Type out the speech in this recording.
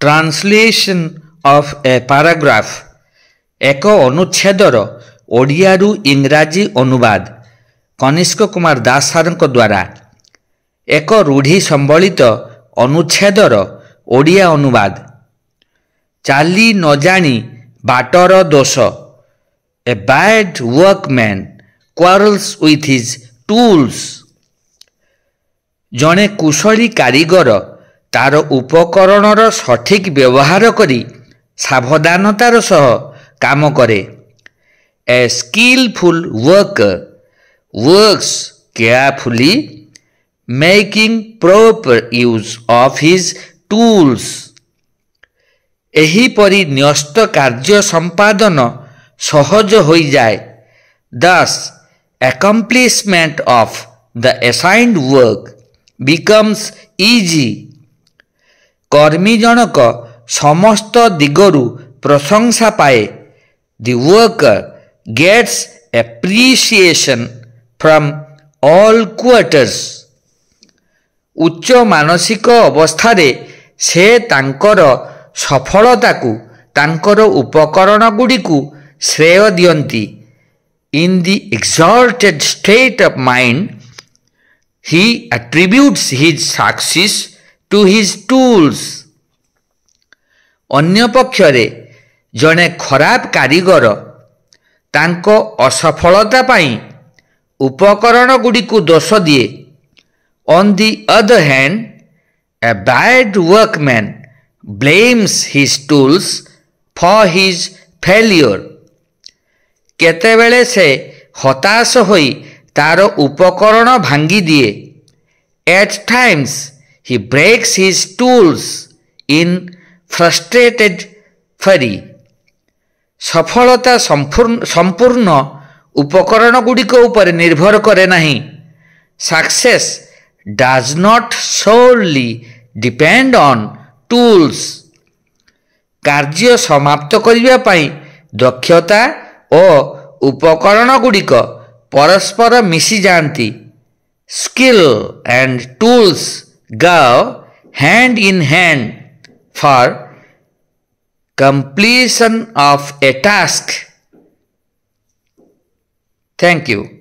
Translation of a paragraph ଏକ ଅନୁଚ୍ଛେଦର ଓଡ଼ିଆରୁ ଇଂରାଜୀ ଅନୁବାଦ କନିଷ୍କ କୁମାର ଦାସ ସାରଙ୍କ ଦ୍ୱାରା ଏକ ରୂଢ଼ି ସମ୍ବଳିତ ଅନୁଚ୍ଛେଦର ଓଡ଼ିଆ ଅନୁବାଦ ଚାଲି ନ ଜାଣି ବାଟର ଦୋଷ A bad workman quarrels with his tools ଜଣେ କୁଶଳୀ କାରିଗର ତାର ଉପକରଣର ସଠିକ ବ୍ୟବହାର କରି ସାବଧାନତାର ସହ କାମ କରେ A skillful worker works carefully making proper use of his tools ଏହିପରି ନ୍ୟସ୍ତ କାର୍ଯ୍ୟ ସମ୍ପାଦନ ସହଜ ହୋଇଯାଏ Thus accomplishment of the assigned work becomes easy କର୍ମୀ ଜଣକ ସମସ୍ତ ଦିଗରୁ ପ୍ରଶଂସା ପାଏ The worker gets appreciation from all quarters ଉଚ୍ଚ ମାନସିକ ଅବସ୍ଥାରେ ସେ ତାଙ୍କର ସଫଳତାକୁ ତାଙ୍କର ଉପକରଣଗୁଡ଼ିକୁ ଶ୍ରେୟ ଦିଅନ୍ତି In the exalted state of mind he attributes his success to his tools ଅନ୍ୟ ପକ୍ଷରେ ଜଣେ ଖରାପ କାରିଗର ତାଙ୍କ ଅସଫଳତା ପାଇଁ ଉପକରଣଗୁଡ଼ିକୁ ଦୋଷ ଦିଏ On the other hand a bad workman blames his tools for his failure କେତେବେଳେ ସେ ହତାଶ ହୋଇ ତାର ଉପକରଣ ଭାଙ୍ଗି ଦିଏ At times he breaks his tools in frustrated fury ସଫଳତା ସମ୍ପୂର୍ଣ୍ଣ ଉପକରଣଗୁଡ଼ିକ ଉପରେ ନିର୍ଭର କରେ ନାହିଁ Success does not solely depend on tools କାର୍ଯ୍ୟ ସମାପ୍ତ କରିବା ପାଇଁ ଦକ୍ଷତା ଓ ଉପକରଣଗୁଡ଼ିକ ପରସ୍ପର ମିଶିଯାଆନ୍ତି Skill and tools go hand in hand for completion of a task. Thank you.